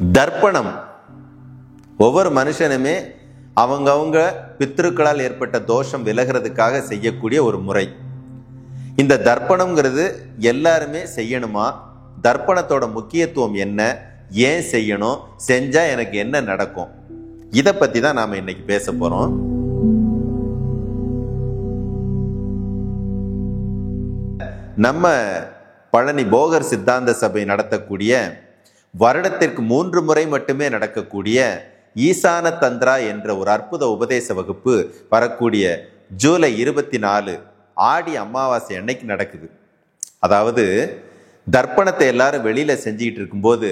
தர்ப்பணம் ஒவ்வொரு மனுஷனுமே அவங்கவுங்க பித்ருக்களால் ஏற்பட்ட தோஷம் விலகிறதுக்காக செய்யக்கூடிய ஒரு முறை. இந்த தர்ப்பணம்ங்கிறது எல்லாருமே செய்யணுமா? தர்ப்பணத்தோட முக்கியத்துவம் என்ன? ஏன் செய்யணும்? செஞ்சா எனக்கு என்ன நடக்கும்? இதை பத்தி தான் நாம இன்னைக்கு பேச போறோம். நம்ம பழனி போகர் சித்தாந்த சபை நடத்தக்கூடிய வருடத்திற்கு 3 முறை மட்டுமே நடக்கக்கூடிய ஈசான தந்திரா என்ற ஒரு அற்புத உபதேச வகுப்பு வரக்கூடிய ஜூலை 24 ஆடி அமாவாசை அன்னைக்கு நடக்குது. அதாவது தர்ப்பணத்தை எல்லாரும் வெளியில செஞ்சுக்கிட்டு இருக்கும்போது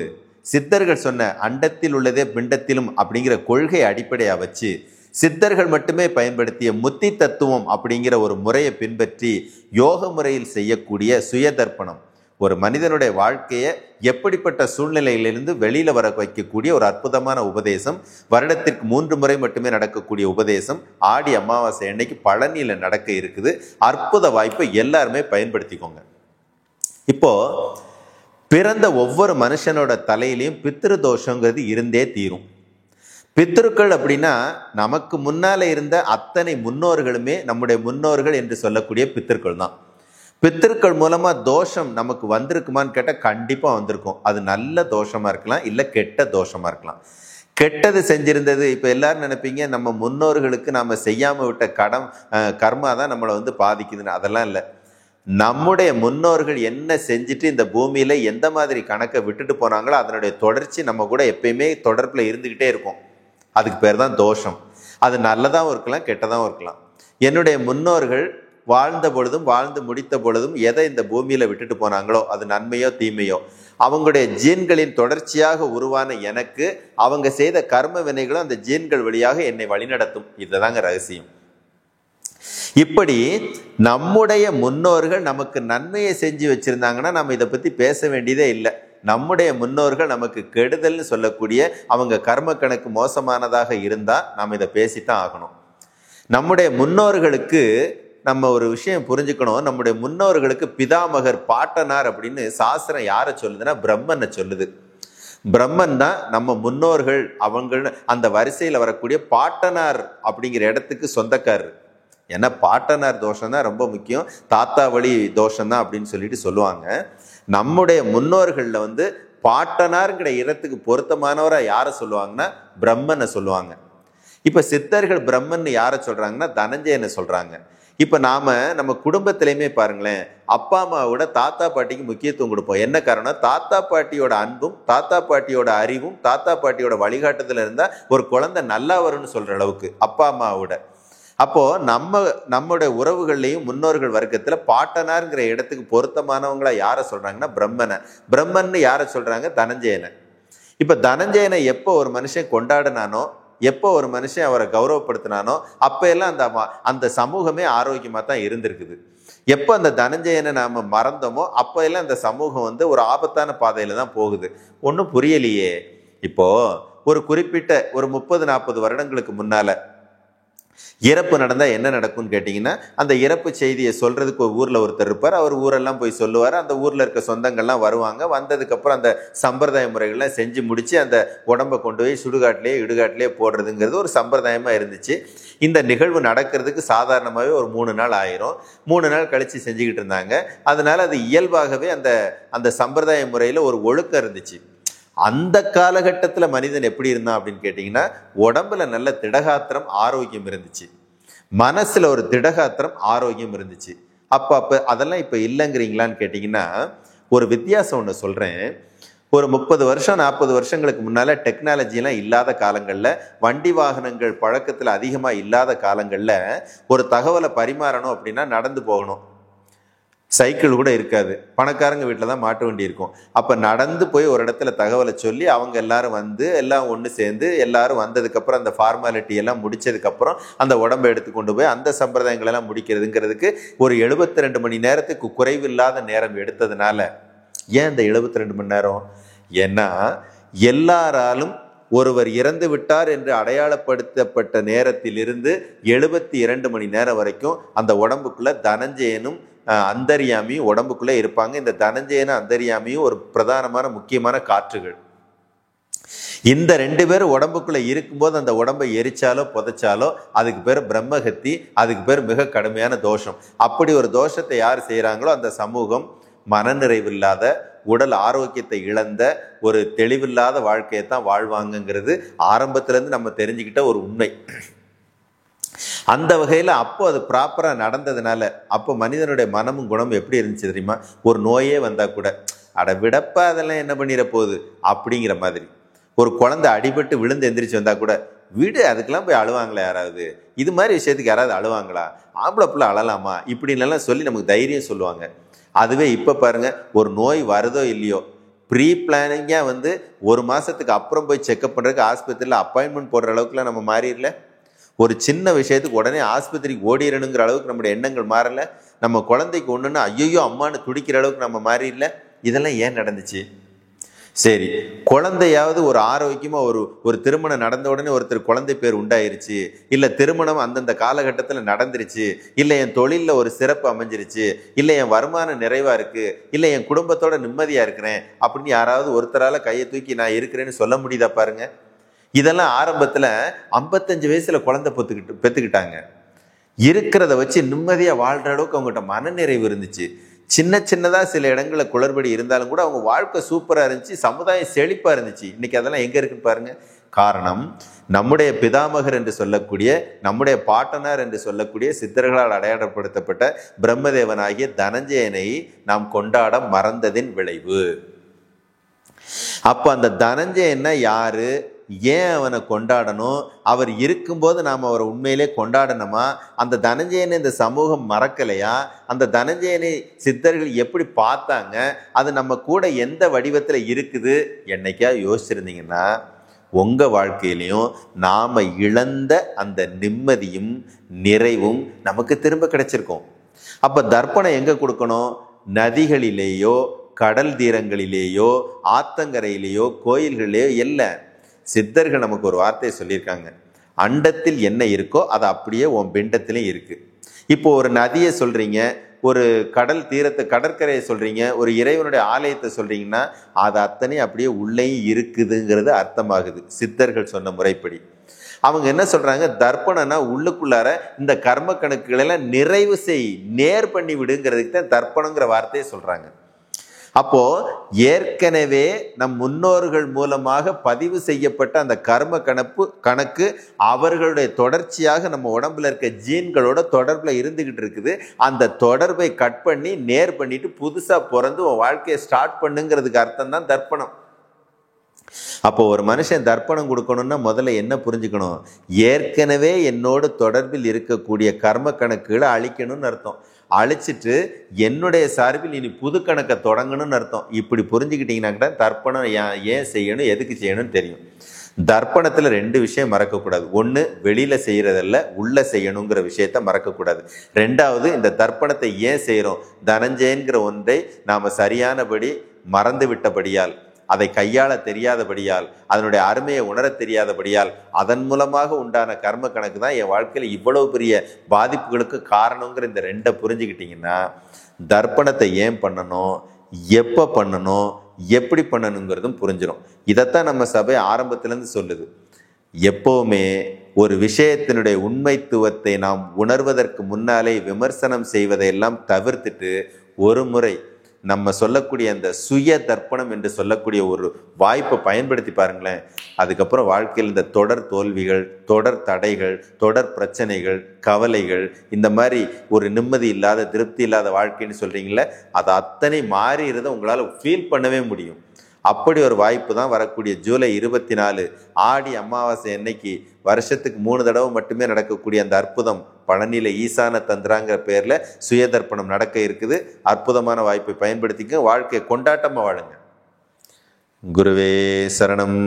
சித்தர்கள் சொன்ன அண்டத்தில் உள்ளதே பிண்டத்திலும் அப்படிங்கிற கொள்கை அடிப்படையா வச்சு சித்தர்கள் மட்டுமே பயன்படுத்திய முத்தி தத்துவம் அப்படிங்கிற ஒரு முறையை பின்பற்றி யோக முறையில் செய்யக்கூடிய சுய தர்ப்பணம் ஒரு மனிதனுடைய வாழ்க்கையை எப்படிப்பட்ட சூழ்நிலையிலிருந்து வெளியில வர வைக்கக்கூடிய ஒரு அற்புதமான உபதேசம். வருடத்திற்கு 3 முறை மட்டுமே நடக்கக்கூடிய உபதேசம் ஆடி அமாவாசை அன்னைக்கு பழனியில நடக்க இருக்குது. அற்புத வாய்ப்பை எல்லாருமே பயன்படுத்திக்கோங்க. இப்போ பிறந்த ஒவ்வொரு மனுஷனோட தலையிலையும் பித்ரு தோஷங்கிறது இருந்தே தீரும். பித்ருக்கள் அப்படின்னா நமக்கு முன்னால இருந்த அத்தனை முன்னோர்களுமே நம்முடைய முன்னோர்கள் என்று சொல்லக்கூடிய பித்ருக்கள் தான். பித்ருக்கள் மூலமா தோஷம் நமக்கு வந்திருக்குமான்னு கேட்டால் கண்டிப்பா வந்திருக்கும். அது நல்ல தோஷமா இருக்கலாம், இல்லை கெட்ட தோஷமா இருக்கலாம். கெட்டது செஞ்சிருந்தது இப்ப எல்லாரும் நினைப்பீங்க நம்ம முன்னோர்களுக்கு நாம செய்யாம விட்ட கர்மா தான் நம்மளை பாதிக்குதுன்னு. அதெல்லாம் இல்லை. நம்முடைய முன்னோர்கள் என்ன செஞ்சுட்டு இந்த பூமியில எந்த மாதிரி கணக்கை விட்டுட்டு போனாங்களோ அதனுடைய தொடர்ச்சி நம்ம கூட எப்பயுமே தொடர்புல இருந்துகிட்டே இருக்கும். அதுக்கு பேர் தான் தோஷம். அது நல்லதாகவும் இருக்கலாம், கெட்டதாகவும் இருக்கலாம். என்னுடைய முன்னோர்கள் வாழ்ந்த பொழுதும் வாழ்ந்து முடித்த பொழுதும் எதை இந்த பூமியில விட்டுட்டு போனாங்களோ அது நன்மையோ தீமையோ அவங்களுடைய ஜீன்களின் தொடர்ச்சியாக உருவான எனக்கு அவங்க செய்த கர்ம வினைகளும் அந்த ஜீன்கள் வழியாக என்னை வழிநடத்தும். இதுதாங்க ரகசியம். இப்படி நம்முடைய முன்னோர்கள் நமக்கு நன்மையை செஞ்சு வச்சிருந்தாங்கன்னா நம்ம இதை பத்தி பேச வேண்டியதே இல்லை. நம்முடைய முன்னோர்கள் நமக்கு கெடுதல்னு சொல்லக்கூடிய அவங்க கர்ம கணக்கு மோசமானதாக இருந்தா நாம் இதை பேசித்தான் ஆகணும். நம்முடைய முன்னோர்களுக்கு நம்ம ஒரு விஷயம் புரிஞ்சுக்கணும். நம்முடைய முன்னோர்களுக்கு பிதாமகர் பாட்டனார் அப்படின்னு சாஸ்திரம் யாரை சொல்லுதுன்னா பிரம்மனை சொல்லுது. பிரம்மன் தான் நம்ம முன்னோர்கள். அவங்க அந்த வரிசையில் வரக்கூடிய பாட்டனார் அப்படிங்கிற இடத்துக்கு சொந்தக்காரர். ஏன்னா பாட்டனார் தோஷம் தான் ரொம்ப முக்கியம், தாத்தா வழி தோஷம் தான் அப்படின்னு சொல்லிட்டு சொல்லுவாங்க. நம்முடைய முன்னோர்கள்ல பாட்டனார்ங்கிற இடத்துக்கு பொருத்தமானவரை யாரை சொல்லுவாங்கன்னா பிரம்மனை சொல்லுவாங்க. இப்ப சித்தர்கள் பிரம்மன் யாரை சொல்றாங்கன்னா தனஞ்சயனை சொல்றாங்க. இப்ப நம்ம குடும்பத்திலையுமே பாருங்களேன், அப்பா அம்மாவோட தாத்தா பாட்டிக்கு முக்கியத்துவம் கொடுப்போம். என்ன காரணம்? தாத்தா பாட்டியோட அன்பும் தாத்தா பாட்டியோட அறிவும் தாத்தா பாட்டியோட வழிகாட்டுதல இருந்தா ஒரு குழந்தை நல்லா வரும்னு சொல்ற அளவுக்கு அப்பா அம்மாவோட. அப்போ நம்முடைய உறவுகள்லையும் முன்னோர்கள் வர்க்கத்துல பாட்டனார்ங்கிற இடத்துக்கு பொருத்தமானவங்களா யாரை சொல்றாங்கன்னா பிரம்மனை. பிரம்மன்னு யாரை சொல்றாங்க? தனஞ்சயனை. இப்ப தனஞ்சயனை எப்போ ஒரு மனுஷன் கொண்டாடினானோ, எப்போ ஒரு மனுஷன் அவரை கௌரவப்படுத்தினானோ அப்ப எல்லாம் அந்த சமூகமே ஆரோக்கியமா தான் இருந்திருக்குது. எப்போ அந்த தனஞ்சயனை நாம மறந்தோமோ அப்ப எல்லாம் அந்த சமூகம் ஒரு ஆபத்தான பாதையில தான் போகுது. ஒன்றும் புரியலையே. இப்போ ஒரு குறிப்பிட்ட ஒரு 30-40 வருடங்களுக்கு முன்னால இறப்பு நடந்தா என்ன நடக்கும்னு கேட்டீங்கன்னா, அந்த இறப்பு செய்தியை சொல்றதுக்கு ஒரு ஊர்ல ஒருத்தர் இருப்பார். அவர் ஊரெல்லாம் போய் சொல்லுவார். அந்த ஊர்ல இருக்க சொந்தங்கள்லாம் வருவாங்க. வந்ததுக்கு அப்புறம் அந்த சம்பிரதாய முறைகள்லாம் செஞ்சு முடிச்சு அந்த உடம்பை கொண்டு போய் சுடுகாட்டிலேயே இடுகாட்டிலேயே போடுறதுங்கிறது ஒரு சம்பிரதாயமா இருந்துச்சு. இந்த நிகழ்வு நடக்கிறதுக்கு சாதாரணமாகவே ஒரு 3 நாள் ஆயிரும். 3 நாள் கழிச்சு செஞ்சுக்கிட்டு இருந்தாங்க. அதனால அது இயல்பாகவே அந்த சம்பிரதாய முறையில ஒரு ஒழுக்கம் இருந்துச்சு. அந்த காலகட்டத்துல மனிதன் எப்படி இருந்தான் அப்படின்னு கேட்டீங்கன்னா, உடம்புல நல்ல திடகாத்திரம் ஆரோக்கியம் இருந்துச்சு, மனசுல ஒரு திடகாத்திரம் ஆரோக்கியம் இருந்துச்சு. அப்ப அதெல்லாம் இப்ப இல்லைங்கிறீங்களான்னு கேட்டீங்கன்னா, ஒரு வித்தியாசம் ஒண்ணு சொல்றேன். ஒரு 30 வருஷம் 40 வருஷங்களுக்கு முன்னால டெக்னாலஜிலாம் இல்லாத காலங்கள்ல, வண்டி வாகனங்கள் பழக்கத்துல அதிகமா இல்லாத காலங்கள்ல ஒரு தகவலை பரிமாறணும் அப்படின்னா நடந்து போகணும். சைக்கிள் கூட இருக்காது. பணக்காரங்க வீட்டில் தான் மாட்டு வண்டி இருக்கும். அப்போ நடந்து போய் ஒரு இடத்துல தகவலை சொல்லி அவங்க எல்லாரும் எல்லாம் ஒன்று சேர்ந்து எல்லாரும் வந்ததுக்கப்புறம் அந்த ஃபார்மாலிட்டி எல்லாம் முடிச்சதுக்கப்புறம் அந்த உடம்பை எடுத்து கொண்டு போய் அந்த சம்பிரதாயங்களெல்லாம் முடிக்கிறதுங்கிறதுக்கு ஒரு 72 மணி நேரத்துக்கு குறைவில்லாத நேரம் எடுத்ததுனால, ஏன் இந்த 72 மணி நேரம்? ஏன்னா எல்லாராலும் ஒருவர் இறந்து விட்டார் என்று அடையாளப்படுத்தப்பட்ட நேரத்திலிருந்து 72 மணி நேரம் வரைக்கும் அந்த உடம்புக்குள்ள தனஞ்சயனும் அந்தரியாமியும் உடம்புக்குள்ளே இருப்பாங்க. இந்த தனஞ்சயன அந்தரியாமியும் ஒரு பிரதானமான முக்கியமான காற்றுகள். இந்த 2 பேரும் உடம்புக்குள்ள இருக்கும்போது அந்த உடம்பை எரிச்சாலோ புதைச்சாலோ அதுக்கு பேர் பிரம்மஹத்தி, அதுக்கு பேர் மிக கடுமையான தோஷம். அப்படி ஒரு தோஷத்தை யார் செய்யறாங்களோ அந்த சமூகம் மனநிறைவில்லாத, உடல் ஆரோக்கியத்தை இழந்த, ஒரு தெளிவில்லாத வாழ்க்கையை தான் வாழ்வாங்கிறது ஆரம்பத்துல இருந்து நம்ம தெரிஞ்சுக்கிட்ட ஒரு உண்மை. அந்த வகையில அப்போ அது ப்ராப்பரா நடந்ததுனால அப்போ மனிதனுடைய மனமும் குணமும் எப்படி இருந்துச்சு தெரியுமா? ஒரு நோயே வந்தா கூட அட விடப்பா அதெல்லாம் என்ன பண்ணிட போகுது அப்படிங்கிற மாதிரி. ஒரு குழந்தை அடிபட்டு விழுந்து எந்திரிச்சு வந்தா கூட வீடு அதுக்கெல்லாம் போய் அழுவாங்களா யாராவது? இது மாதிரி விஷயத்துக்கு யாராவது அழுவாங்களா? ஆம்பளை பிள்ளை அழலாமா? இப்படின்லாம் சொல்லி நமக்கு தைரியம் சொல்லுவாங்க. அதுவே இப்ப பாருங்க, ஒரு நோய் வருதோ இல்லையோ ப்ரீ பிளானிங்கா ஒரு மாசத்துக்கு அப்புறம் போய் செக்அப் பண்றதுக்கு ஆஸ்பத்திரியில் அப்பாயின்மெண்ட் போடுற அளவுக்குலாம் நம்ம மாறிடல. ஒரு சின்ன விஷயத்துக்கு உடனே ஆஸ்பத்திரிக்கு ஓடிடணுங்கிற அளவுக்கு நம்முடைய எண்ணங்கள் மாறல. நம்ம குழந்தைக்கு ஒண்ணுன்னா ஐயோ அம்மானு துடிக்கிற அளவுக்கு நம்ம மாறிடல. இதெல்லாம் ஏன் நடந்துச்சு? சரி, குழந்தையாவது ஒரு ஆரோக்கியமா ஒரு திருமணம் நடந்த உடனே ஒருத்தர் குழந்தை பேர் உண்டாயிருச்சு, இல்ல திருமணம் அந்தந்த காலகட்டத்தில் நடந்துருச்சு, இல்ல என் தொழில ஒரு சிறப்பு அமைஞ்சிருச்சு, இல்ல என் வருமானம் நிறைவா இருக்கு, இல்ல என் குடும்பத்தோட நிம்மதியா இருக்கிறேன் அப்படின்னு யாராவது ஒருத்தரால கையை தூக்கி நான் இருக்கிறேன்னு சொல்ல முடியுதா பாருங்க. இதெல்லாம் ஆரம்பத்துல 55 வயசுல குழந்தை பெத்துக்கிட்டாங்க. இருக்கிறத வச்சு நிம்மதியா வாழ்ற அளவுக்கு அவங்ககிட்ட மனநிறைவு இருந்துச்சு. சின்னதா சில இடங்கள்ல குளறுபடி இருந்தாலும் கூட அவங்க வாழ்க்கை சூப்பரா இருந்துச்சு, சமுதாயம் செழிப்பா இருந்துச்சு. இன்னைக்கு அதெல்லாம் எங்க இருக்குன்னு பாருங்க. காரணம், நம்முடைய பிதாமகர் என்று சொல்லக்கூடிய, நம்முடைய பாட்டனார் என்று சொல்லக்கூடிய சித்தர்களால் அடையாளப்படுத்தப்பட்ட பிரம்மதேவனாகிய தனஞ்சயனை நாம் கொண்டாட மறந்ததின் விளைவு. அப்ப அந்த தனஞ்சயன்னா யாரு? ஏன் அவனை கொண்டாடணும்? அவர் இருக்கும்போது நாம் அவரை உண்மையிலே கொண்டாடணுமா? அந்த தனஞ்சயனை இந்த சமூகம் மறக்கலையா? அந்த தனஞ்சயனை சித்தர்கள் எப்படி பார்த்தாங்க? அது நம்ம கூட எந்த வடிவத்தில் இருக்குது? என்னைக்கா யோசிச்சிருந்தீங்கன்னா உங்க வாழ்க்கையிலையும் நாம இழந்த அந்த நிம்மதியும் நிறைவும் நமக்கு திரும்ப கிடைச்சிருக்கும். அப்ப தர்ப்பணம் எங்க கொடுக்கணும்? நதிகளிலேயோ, கடல் தீரங்களிலேயோ, ஆத்தங்கரையிலேயோ, கோயில்களிலேயோ இல்ல. சித்தர்கள் நமக்கு ஒரு வார்த்தையை சொல்லியிருக்காங்க, அண்டத்தில் என்ன இருக்கோ அது அப்படியே உன் பிண்டத்திலே இருக்கு. இப்போ ஒரு நதியை சொல்றீங்க, ஒரு கடல் தீரத்தை கடற்கரையை சொல்றீங்க, ஒரு இறைவனுடைய ஆலயத்தை சொல்றீங்கன்னா அது அத்தனை அப்படியே உள்ளேயும் இருக்குதுங்கிறது அர்த்தமாகுது சித்தர்கள் சொன்ன முறைப்படி. அவங்க என்ன சொல்றாங்க? தர்ப்பணம்னா உள்ளுக்குள்ளார இந்த கர்ம கணக்குகளை எல்லாம் நிறைவு செய், நேர் பண்ணி விடுங்கிறதுக்கு தான் தர்ப்பணங்கிற வார்த்தையை சொல்றாங்க. அப்போ ஏற்கனவே நம் முன்னோர்கள் மூலமாக பதிவு செய்யப்பட்ட அந்த கர்ம கணக்கு அவர்களுடைய தொடர்ச்சியாக நம்ம உடம்புல இருக்க ஜீன்களோட தொடர்புல இருந்துகிட்டு இருக்குது. அந்த தொடர்பை கட் பண்ணி நேர் பண்ணிட்டு புதுசா பிறந்து உன் வாழ்க்கையை ஸ்டார்ட் பண்ணுங்கிறதுக்கு அர்த்தம் தான் தர்ப்பணம். அப்போ ஒரு மனுஷன் தர்ப்பணம் கொடுக்கணும்னா முதல்ல என்ன புரிஞ்சுக்கணும்? ஏற்கனவே என்னோடு தொடர்பில் இருக்கக்கூடிய கர்ம கணக்குகளை அழிக்கணும்னு அர்த்தம். அழிச்சிட்டு என்னுடைய சார்பில் இனி புது கணக்கை தொடங்கணும்னு அர்த்தம். இப்படி புரிஞ்சுக்கிட்டீங்கன்னா தர்ப்பணம் ஏன் செய்யணும், எதுக்கு செய்யணும்னு தெரியும். தர்ப்பணத்துல 2 விஷயம் மறக்கக்கூடாது. ஒன்று, வெளியில செய்யறதல்ல, உள்ள செய்யணுங்கிற விஷயத்த மறக்கக்கூடாது. 2வது, இந்த தர்ப்பணத்தை ஏன் செய்யறோம்? தனஞ்சயன்கிற ஒன்றை நாம சரியானபடி மறந்து விட்டபடியால், அதை கையாள தெரியாதபடியால், அதனுடைய அருமையை உணர தெரியாதபடியால், அதன் மூலமாக உண்டான கர்ம கணக்கு தான் என் வாழ்க்கையில் இவ்வளவு பெரிய பாதிப்புகளுக்கு காரணங்கிற இந்த 2 புரிஞ்சுக்கிட்டீங்கன்னா தர்ப்பணத்தை ஏன் பண்ணணும், எப்போ பண்ணணும், எப்படி பண்ணணுங்கிறதும் புரிஞ்சிடும். இதைத்தான் நம்ம சபை ஆரம்பத்திலேருந்து சொல்லுது. எப்பவுமே ஒரு விஷயத்தினுடைய உண்மைத்துவத்தை நாம் உணர்வதற்கு முன்னாலே விமர்சனம் செய்வதையெல்லாம் தவிர்த்துட்டு ஒரு முறை நம்ம சொல்லக்கூடிய அந்த சுய தர்ப்பணம் என்று சொல்லக்கூடிய ஒரு வாய்ப்பை பயன்படுத்தி பாருங்களேன். அதுக்கப்புறம் வாழ்க்கையில் இந்த தொடர் தோல்விகள், தொடர் தடைகள், தொடர் பிரச்சனைகள், கவலைகள், இந்த மாதிரி ஒரு நிம்மதி இல்லாத, திருப்தி இல்லாத வாழ்க்கைன்னு சொல்றீங்களே, அது அத்தனை மாறிறத உங்களால் ஃபீல் பண்ணவே முடியும். அப்படி ஒரு வாய்ப்பு தான் வரக்கூடிய ஜூலை 24 ஆடி அமாவாசை அன்னைக்கு வருஷத்துக்கு 3 தடவை மட்டுமே நடக்கக்கூடிய அந்த அற்புதம் பழனியில ஈசான தந்திராங்கிற பேர்ல சுயதர்ப்பணம் நடக்க இருக்குது. அற்புதமான வாய்ப்பை பயன்படுத்திக்க, வாழ்க்கையை கொண்டாட்டமா வாழுங்க. குருவே சரணம்.